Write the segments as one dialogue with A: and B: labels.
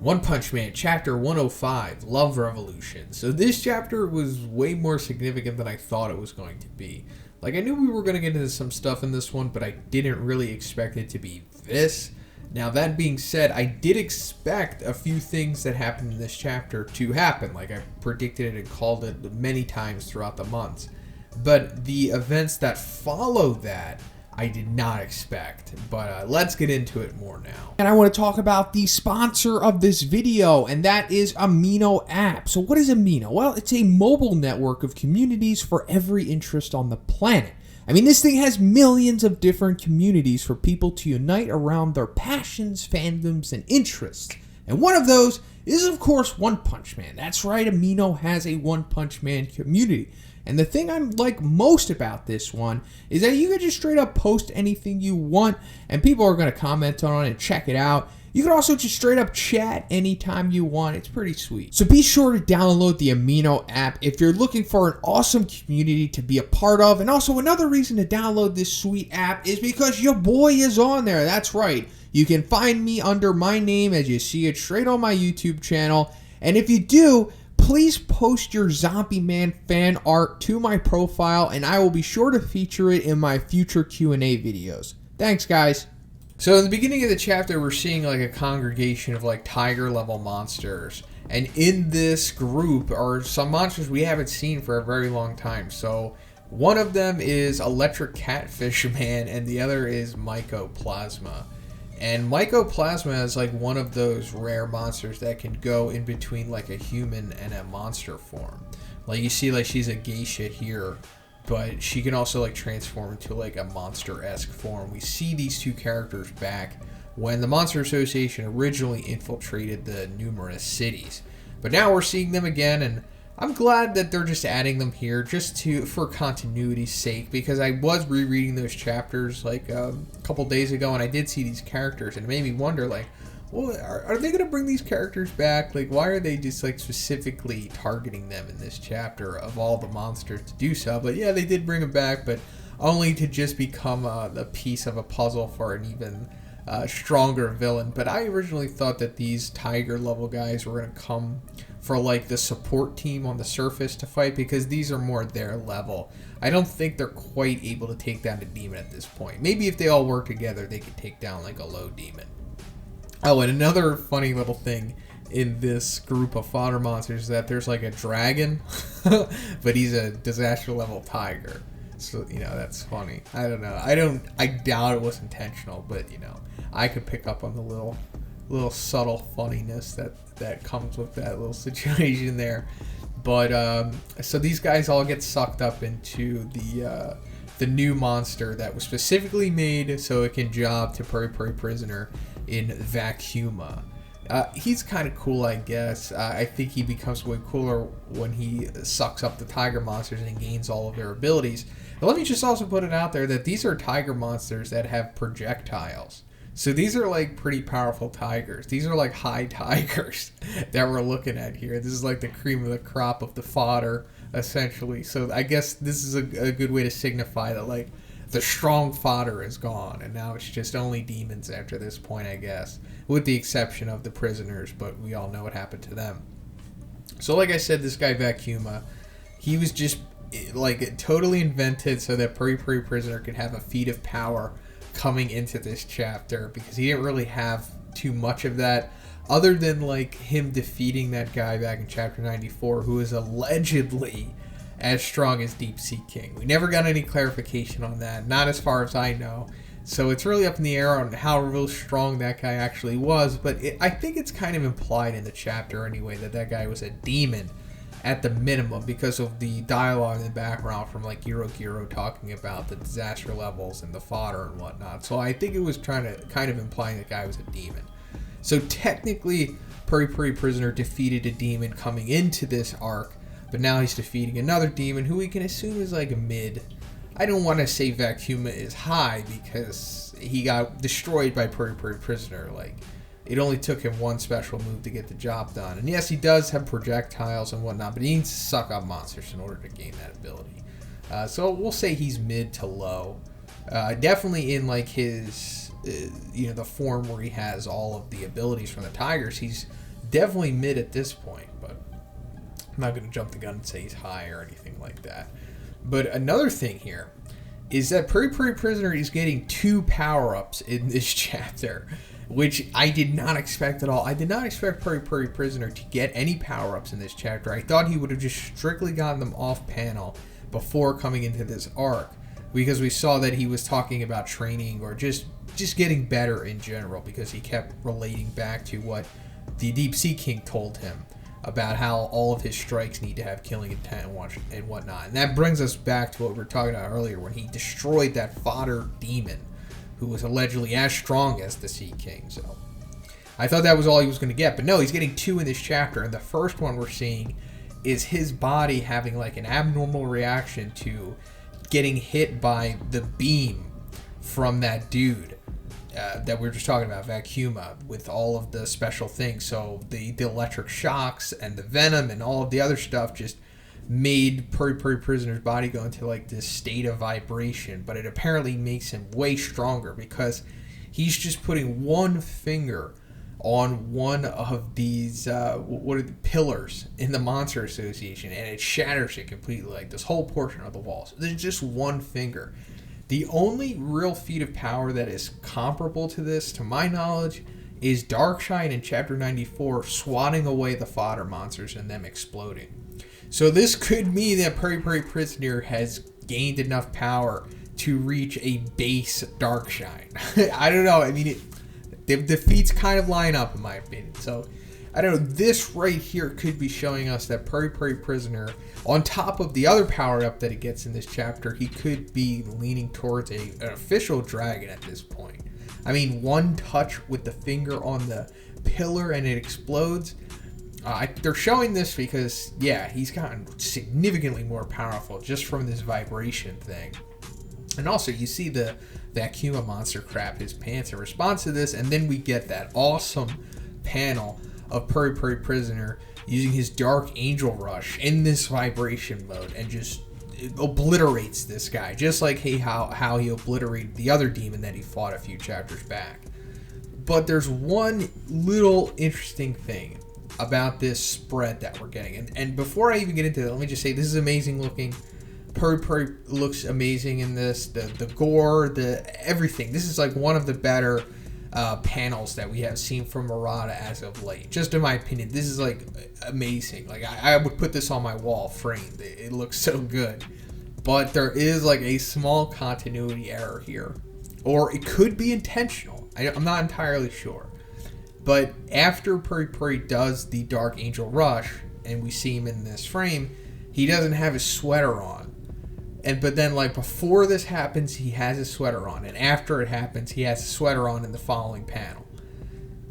A: One Punch Man, Chapter 105, Love Revolution. So this chapter was way more significant than I thought it was going to be. Like, I knew we were going to get into some stuff in this one, but I didn't really expect it to be this. Now, that being said, I did expect a few things that happened in this chapter to happen. Like, I predicted it and called it many times throughout the months. But the events that follow that, I did not expect, but let's get into it more now.
B: And I want to talk about the sponsor of this video, and that is Amino App. So what is Amino? Well, it's a mobile network of communities for every interest on the planet. I mean, this thing has millions of different communities for people to unite around their passions, fandoms, and interests. And one of those is, of course, One Punch Man. That's right, Amino has a One Punch Man community. And the thing I like most about this one is that you can just straight up post anything you want, and people are going to comment on it and check it out. You can also just straight up chat anytime you want. It's pretty sweet. So be sure to download the Amino app if you're looking for an awesome community to be a part of. And also another reason to download this sweet app is because your boy is on there. That's right. You can find me under my name as you see it straight on my YouTube channel. And if you do, please post your Zombie Man fan art to my profile, and I will be sure to feature it in my future Q&A videos. Thanks, guys.
A: So in the beginning of the chapter, we're seeing like a congregation of like tiger level monsters. And in this group are some monsters we haven't seen for a very long time. So one of them is Electric Catfish Man, and the other is Mycoplasma. And Mycoplasma is like one of those rare monsters that can go in between like a human and a monster form. Like you see, like she's a geisha here, but she can also like transform into like a monster-esque form. We see these two characters back when the Monster Association originally infiltrated the numerous cities. But now we're seeing them again, and I'm glad that they're just adding them here just for continuity's sake, because I was rereading those chapters like a couple days ago, and I did see these characters, and it made me wonder, like, well, are they going to bring these characters back? Like, why are they just like specifically targeting them in this chapter of all the monsters to do so? But yeah, they did bring them back, but only to just become a piece of a puzzle for an even stronger villain. But I originally thought that these tiger level guys were going to come for like the support team on the surface to fight, because these are more their level. I don't think they're quite able to take down a demon at this point. Maybe if they all work together, they could take down like a low demon. Oh, and another funny little thing in this group of fodder monsters is that there's like a dragon, but he's a disaster level tiger. So, you know, that's funny. I don't know. I doubt it was intentional, but, you know, I could pick up on the little subtle funniness that comes with that little situation there. But so these guys all get sucked up into the new monster that was specifically made so it can job to Puri Puri Prisoner in Vacuuma. He's kind of cool, I guess. I think he becomes way cooler when he sucks up the tiger monsters and gains all of their abilities. But let me just also put it out there that these are tiger monsters that have projectiles. So these are like pretty powerful tigers. These are like high tigers that we're looking at here. This is like the cream of the crop of the fodder, essentially. So I guess this is a good way to signify that like the strong fodder is gone, and now it's just only demons after this point, I guess, with the exception of the prisoners, but we all know what happened to them. So like I said, this guy Vacuuma, he was just like totally invented so that Puri Puri Prisoner could have a feat of power coming into this chapter, because he didn't really have too much of that other than like him defeating that guy back in chapter 94 who is allegedly as strong as Deep Sea King. We never got any clarification on that, not as far as I know, so it's really up in the air on how real strong that guy actually was. But I think it's kind of implied in the chapter anyway that guy was a demon at the minimum, because of the dialogue in the background from like Giro talking about the disaster levels and the fodder and whatnot. So I think it was trying to kind of implying that guy was a demon. So technically, Puri Puri Prisoner defeated a demon coming into this arc, but now he's defeating another demon who we can assume is like a mid. I don't want to say Vacuuma is high because he got destroyed by Puri Puri Prisoner. Like, it only took him one special move to get the job done. And yes, he does have projectiles and whatnot, but he needs to suck up monsters in order to gain that ability. So we'll say he's mid to low. Definitely in like his, the form where he has all of the abilities from the tigers, he's definitely mid at this point, but I'm not going to jump the gun and say he's high or anything like that. But another thing here is that Puri Puri Prisoner is getting 2 power-ups in this chapter, which I did not expect at all. I did not expect Puri Puri Prisoner to get any power-ups in this chapter. I thought he would have just strictly gotten them off panel before coming into this arc, because we saw that he was talking about training or just getting better in general, because he kept relating back to what the Deep Sea King told him about how all of his strikes need to have killing intent and whatnot. And that brings us back to what we were talking about earlier, when he destroyed that fodder demon who was allegedly as strong as the Sea King. So I thought that was all he was going to get, but no, he's getting 2 in this chapter. And the first one we're seeing is his body having like an abnormal reaction to getting hit by the beam from that dude that we were just talking about, Vacuuma, with all of the special things. So the electric shocks and the venom and all of the other stuff just made Puri Puri Prisoner's body go into like this state of vibration, but it apparently makes him way stronger because he's just putting one finger on one of these what are the pillars in the Monster Association, and it shatters it completely, like this whole portion of the wall. So there's just one finger. The only real feat of power that is comparable to this, to my knowledge, is Darkshine in Chapter 94 swatting away the fodder monsters and them exploding. So this could mean that Puri Puri Prisoner has gained enough power to reach a base Darkshine. I don't know. I mean, the feats kind of line up in my opinion. So I don't know. This right here could be showing us that Puri Puri Prisoner, on top of the other power-up that he gets in this chapter, he could be leaning towards an official dragon at this point. I mean, one touch with the finger on the pillar and it explodes. They're showing this because, yeah, he's gotten significantly more powerful just from this vibration thing. And also, you see the Vacuuma monster crap his pants in response to this, and then we get that awesome panel of Puri Puri Prisoner using his Dark Angel Rush in this vibration mode and just obliterates this guy, just like how he obliterated the other demon that he fought a few chapters back. But there's one little interesting thing about this spread that we're getting, and before I even get into that, let me just say this is amazing looking. Puri Puri looks amazing in this. The gore, everything. This is like one of the better panels that we have seen from Murata as of late. Just in my opinion, this is like amazing. Like I would put this on my wall framed. It looks so good. But there is like a small continuity error here, or it could be intentional. I'm not entirely sure. But after Puri Puri does the Dark Angel Rush, and we see him in this frame, he doesn't have his sweater on. But then, like, before this happens, he has his sweater on. And after it happens, he has a sweater on in the following panel.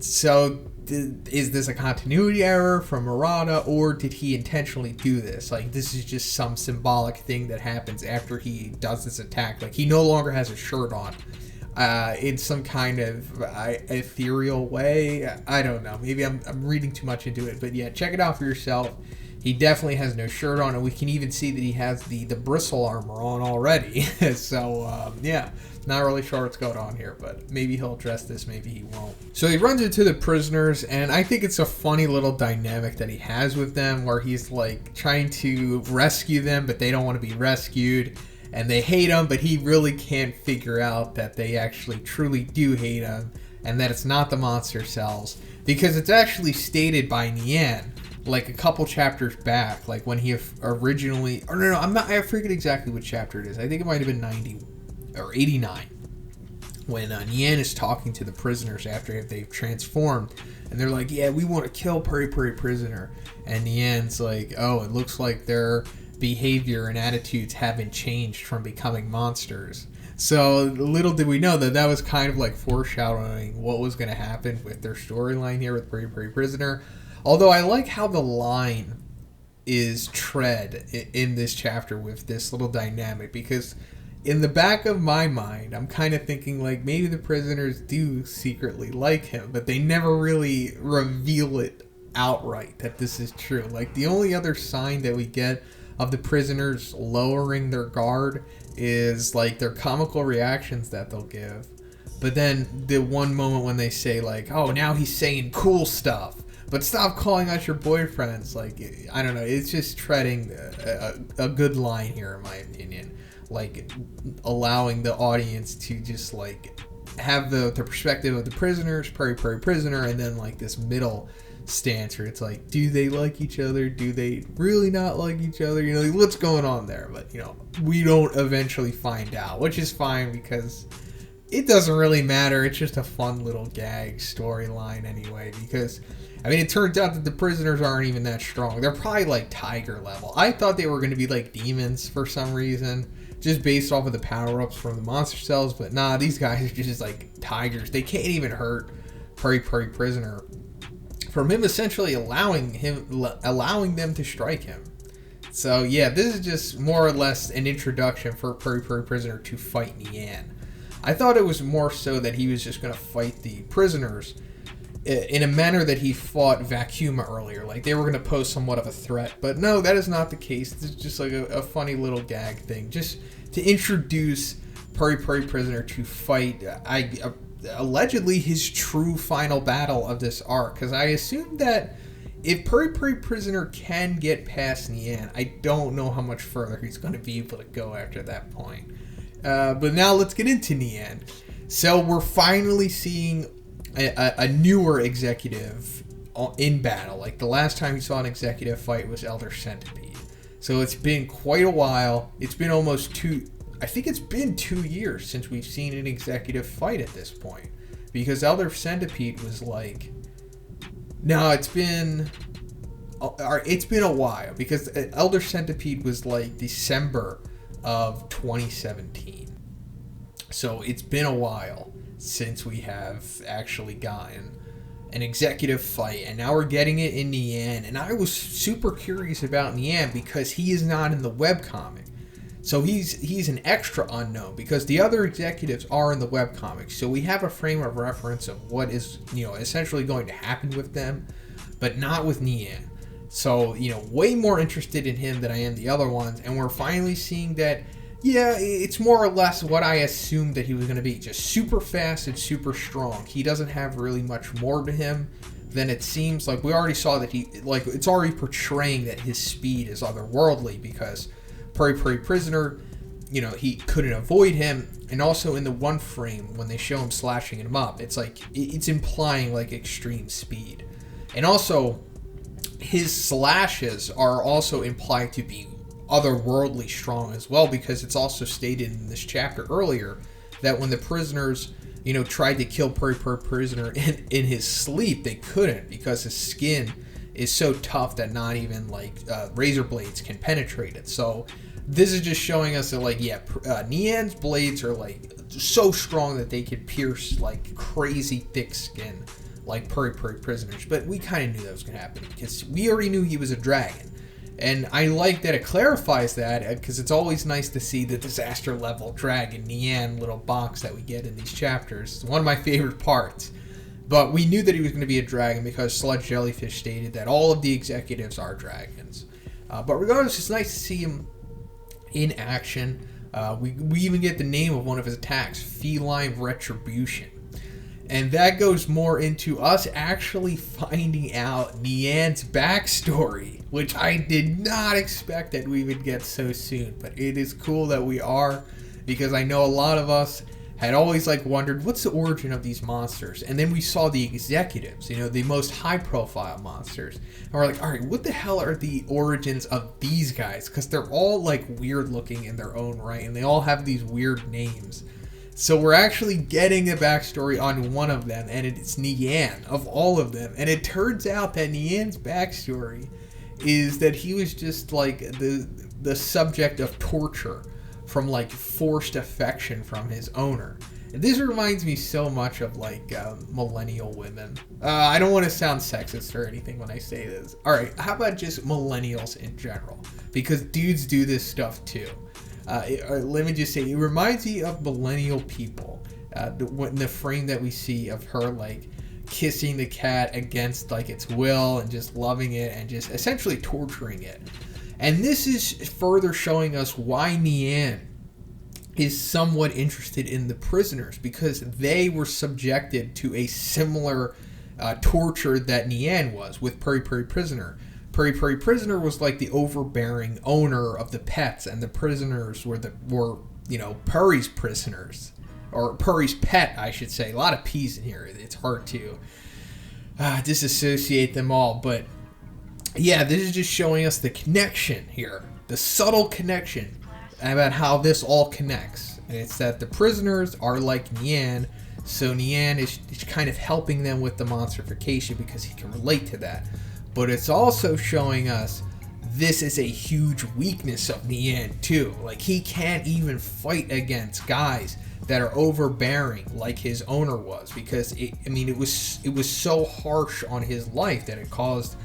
A: So, is this a continuity error from Murata, or did he intentionally do this? Like, this is just some symbolic thing that happens after he does this attack. Like, he no longer has a shirt on in some kind of ethereal way. I don't know. Maybe I'm reading too much into it. But, yeah, check it out for yourself. He definitely has no shirt on, and we can even see that he has the bristle armor on already. So, yeah, not really sure what's going on here, but maybe he'll address this, maybe he won't. So he runs into the prisoners, and I think it's a funny little dynamic that he has with them, where he's, like, trying to rescue them, but they don't want to be rescued, and they hate him, but he really can't figure out that they actually truly do hate him, and that it's not the monster cells, because it's actually stated by Nian, like a couple chapters back, like when he originally, or no, I forget exactly which chapter it is. I think it might have been 90 or 89, when Nian is talking to the prisoners after they've transformed, and they're like, yeah, we want to kill Puri Puri Prisoner, and Nian's like, oh, it looks like their behavior and attitudes haven't changed from becoming monsters. So little did we know that was kind of like foreshadowing what was going to happen with their storyline here with Puri Puri Prisoner. Although I like how the line is tread in this chapter with this little dynamic, because in the back of my mind, I'm kind of thinking like maybe the prisoners do secretly like him, but they never really reveal it outright that this is true. Like the only other sign that we get of the prisoners lowering their guard is like their comical reactions that they'll give. But then the one moment when they say like, oh, now he's saying cool stuff. but stop calling us your boyfriends. Like, I don't know, it's just treading a good line here in my opinion, like allowing the audience to just like have the perspective of the prisoners, Puri Puri prisoner, and then like this middle stance where it's like, do they like each other? Do they really not like each other? You know, like, what's going on there? But, you know, we don't eventually find out, which is fine because it doesn't really matter. It's just a fun little gag storyline anyway, because, I mean, it turns out that the prisoners aren't even that strong. They're probably like tiger level. I thought they were going to be like demons for some reason, just based off of the power-ups from the monster cells, but nah, these guys are just like tigers. They can't even hurt Puri Puri prisoner from him essentially allowing them to strike him. So yeah, this is just more or less an introduction for Puri Puri prisoner to fight Nian. I thought it was more so that he was just going to fight the prisoners in a manner that he fought Vacuuma earlier, like they were going to pose somewhat of a threat, but no, that is not the case. This is just like a funny little gag thing, just to introduce Puri Puri prisoner to fight allegedly his true final battle of this arc, because I assume that if Puri Puri prisoner can get past Nian, I don't know how much further he's going to be able to go after that point. But now let's get into Nian. So we're finally seeing a newer executive in battle. Like the last time you saw an executive fight was Elder Centipede. So it's been quite a while. It's been I think it's been 2 years since we've seen an executive fight at this point. Because Elder Centipede was like... No, it's been a while. Because Elder Centipede was like December of 2017. So it's been a while since we have actually gotten an executive fight. And now we're getting it in Nian. And I was super curious about Nian because he is not in the webcomic. So he's an extra unknown because the other executives are in the webcomics. So we have a frame of reference of what is, you know, essentially going to happen with them, but not with Nian. So, you know, way more interested in him than I am the other ones. And we're finally seeing that, yeah, it's more or less what I assumed that he was going to be. Just super fast and super strong. He doesn't have really much more to him than it seems. Like, we already saw that it's already portraying that his speed is otherworldly because Puri Puri prisoner, you know, he couldn't avoid him. And also in the one frame, when they show him slashing him up, it's like, it's implying like extreme speed. And also, his slashes are also implied to be otherworldly strong as well, because it's also stated in this chapter earlier that when the prisoners, you know, tried to kill Puri Puri prisoner in his sleep, they couldn't because his skin is so tough that not even like razor blades can penetrate it. So this is just showing us that, like, yeah, Nian's blades are like so strong that they could pierce like crazy thick skin like Puri Puri prisoners. But we kind of knew that was going to happen because we already knew he was a dragon. And I like that it clarifies that because it's always nice to see the disaster level dragon Nian little box that we get in these chapters. It's one of my favorite parts. But we knew that he was going to be a dragon because Sludge Jellyfish stated that all of the executives are dragons. But regardless, it's nice to see him in action. We even get the name of one of his attacks, Feline Retribution. And that goes more into us actually finding out Nian's backstory, which I did not expect that we would get so soon. But it is cool that we are, because I know a lot of us had always like wondered what's the origin of these monsters, and then we saw the executives, you know, the most high profile monsters, and we're like, all right, what the hell are the origins of these guys? Because they're all like weird looking in their own right, and they all have these weird names. So we're actually getting a backstory on one of them, and it's Nian of all of them. And it turns out that Nian's backstory is that he was just like the subject of torture from like forced affection from his owner. And this reminds me so much of like millennial women. I don't want to sound sexist or anything when I say this. All right, how about just millennials in general? Because dudes do this stuff too. Let me just say, it reminds me of millennial people. The frame that we see of her like kissing the cat against like its will and just loving it and just essentially torturing it. And this is further showing us why Nian is somewhat interested in the prisoners, because they were subjected to a similar tortured that Nian was with Puri Puri Prisoner. Puri Puri Prisoner was like the overbearing owner of the pets, and the prisoners were Puri's prisoners, or Puri's pet, I should say. A lot of P's in here. It's hard to disassociate them all, but yeah, this is just showing us the connection here, the subtle connection about how this all connects. And it's that the prisoners are like Nian, so Nian is kind of helping them with the monsterification because he can relate to that. But it's also showing us this is a huge weakness of Nian too. Like, he can't even fight against guys that are overbearing like his owner was, because it was so harsh on his life that it caused,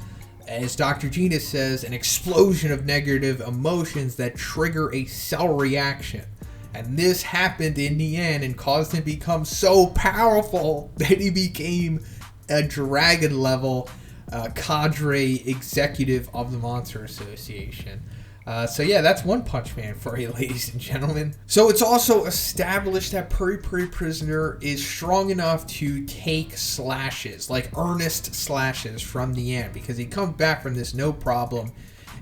A: as Dr. Gina says, an explosion of negative emotions that trigger a cell reaction. And this happened in Nian and caused him to become so powerful that he became a dragon level cadre executive of the Monster Association. So yeah, that's One Punch Man for you, ladies and gentlemen. So it's also established that Puri Puri Prisoner is strong enough to take slashes, like earnest slashes from Nian, because he comes back from this no problem,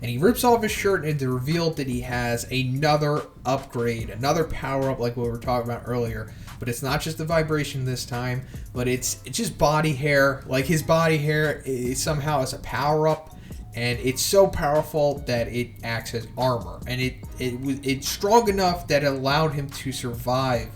A: and he rips off his shirt and it's revealed that he has another upgrade, another power up like what we were talking about earlier. But it's not just the vibration this time, but it's just body hair. Like, his body hair is somehow is a power up, and it's so powerful that it acts as armor, and it's strong enough that it allowed him to survive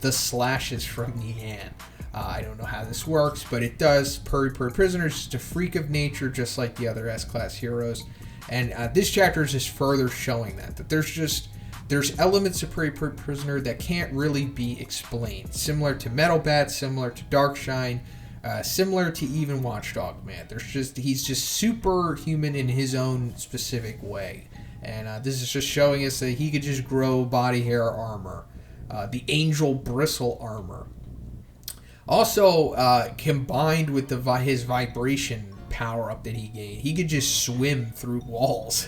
A: the slashes from Nian. I don't know how this works, but it does. Puri Puri Prisoner is just a freak of nature, just like the other S-Class heroes. And this chapter is just further showing that there's elements of Puri Puri Prisoner that can't really be explained. Similar to Metal Bat, similar to Darkshine, similar to even Watchdog Man. He's just superhuman in his own specific way. And this is just showing us that he could just grow body hair armor. The Angel Bristle armor. Also, combined with his vibration power up that he gained, he could just swim through walls.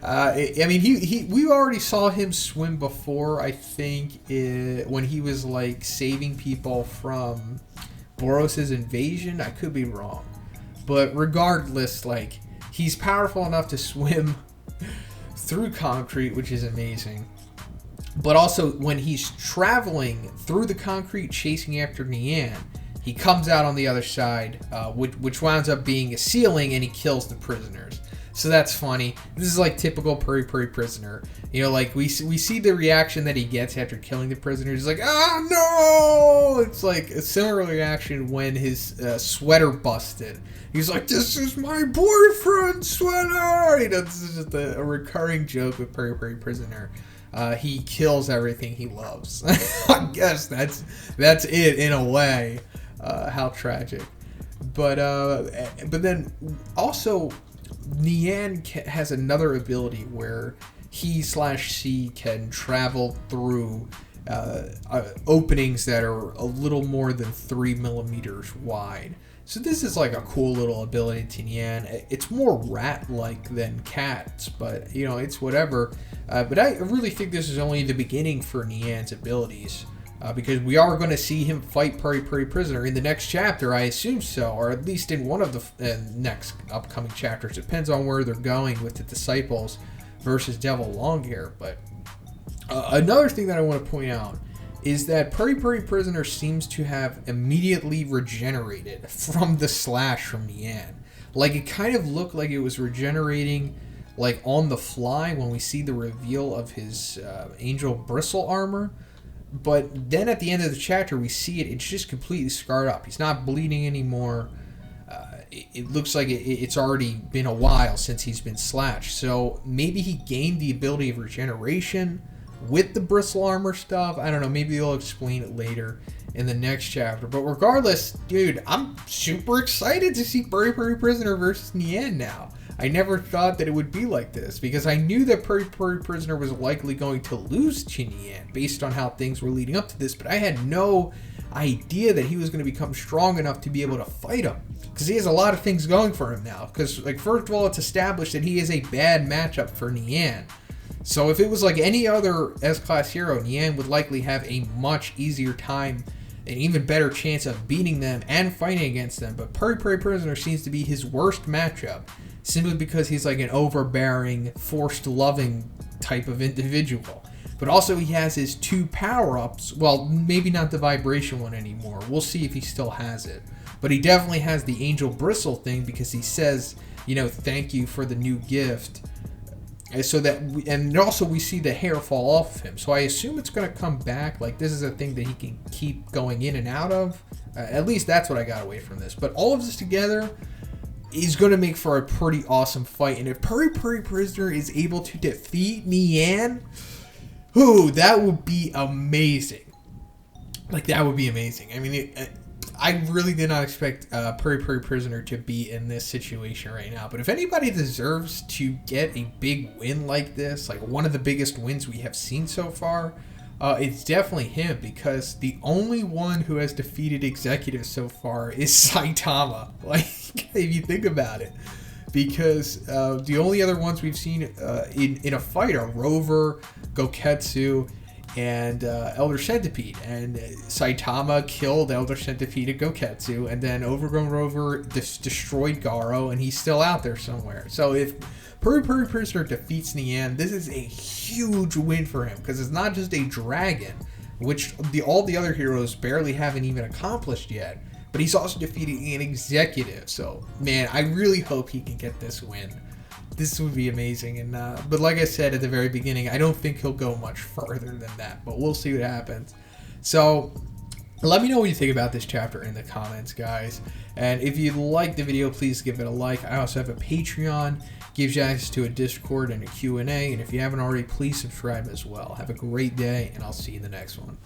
A: We already saw him swim before, I think, when he was like saving people from Boros' invasion. I could be wrong, but regardless, like, he's powerful enough to swim through concrete, which is amazing. But also, when he's traveling through the concrete chasing after Nian, he comes out on the other side, which winds up being a ceiling, and he kills the prisoners. So that's funny. This is like typical Puri Puri Prisoner. You know, like, we see the reaction that he gets after killing the prisoners. He's like, oh no! It's like a similar reaction when his sweater busted. He's like, this is my boyfriend's sweater! You know, this is just a recurring joke with Puri Puri Prisoner. He kills everything he loves. I guess that's it in a way. How tragic. But then also, Nian has another ability where he/she can travel through openings that are a little more than 3 millimeters wide. So this is like a cool little ability to Nian. It's more rat-like than cats, but you know, it's whatever. But I really think this is only the beginning for Nian's abilities. Because we are going to see him fight Puri Puri Prisoner in the next chapter, I assume so, or at least in one of the next upcoming chapters. Depends on where they're going with the Disciples versus Devil Longhair. But another thing that I want to point out is that Puri Puri Prisoner seems to have immediately regenerated from the slash from Nian. Like, it kind of looked like it was regenerating like on the fly when we see the reveal of his Angel Bristle armor. But then at the end of the chapter, we see it's just completely scarred up. He's not bleeding anymore. It looks like it's already been a while since he's been slashed. So maybe he gained the ability of regeneration with the bristle armor stuff. I don't know. Maybe they'll explain it later in the next chapter. But regardless, dude, I'm super excited to see Puri Puri Prisoner versus Nian now. I never thought that it would be like this, because I knew that Puri Puri Prisoner was likely going to lose to Nian based on how things were leading up to this, but I had no idea that he was going to become strong enough to be able to fight him, because he has a lot of things going for him now. Because, like, first of all, it's established that he is a bad matchup for Nian. So if it was like any other S-Class hero, Nian would likely have a much easier time an even better chance of beating them and fighting against them. But Puri Puri Prisoner seems to be his worst matchup, simply because he's like an overbearing, forced loving type of individual. But also he has his 2 power-ups. Well, maybe not the vibration one anymore. We'll see if he still has it. But he definitely has the angel bristle thing, because he says, you know, thank you for the new gift. So that and also we see the hair fall off of him. So I assume it's going to come back. Like, this is a thing that he can keep going in and out of. At least that's what I got away from this. But all of this together is going to make for a pretty awesome fight. And if Puri Puri Prisoner is able to defeat Nian, ooh, that would be amazing. Like, that would be amazing. I mean, I really did not expect Puri Puri Prisoner to be in this situation right now. But if anybody deserves to get a big win like this, like one of the biggest wins we have seen so far, it's definitely him. Because the only one who has defeated executives so far is Saitama. Like, if you think about it. Because the only other ones we've seen in a fight are Rover, Goketsu, and Elder Centipede. And Saitama killed Elder Centipede and Goketsu, and then Overgrown Rover destroyed Garo, and he's still out there somewhere. So if Puri Puri Prisoner defeats Nian, this is a huge win for him, because it's not just a dragon, which all the other heroes barely haven't even accomplished yet, but he's also defeating an executive. So, man, I really hope he can get this win. This would be amazing. And but like I said at the very beginning, I don't think he'll go much further than that, but we'll see what happens. So let me know what you think about this chapter in the comments, guys. And if you liked the video, please give it a like. I also have a Patreon, gives you access to a Discord and a Q&A. And if you haven't already, please subscribe as well. Have a great day, and I'll see you in the next one.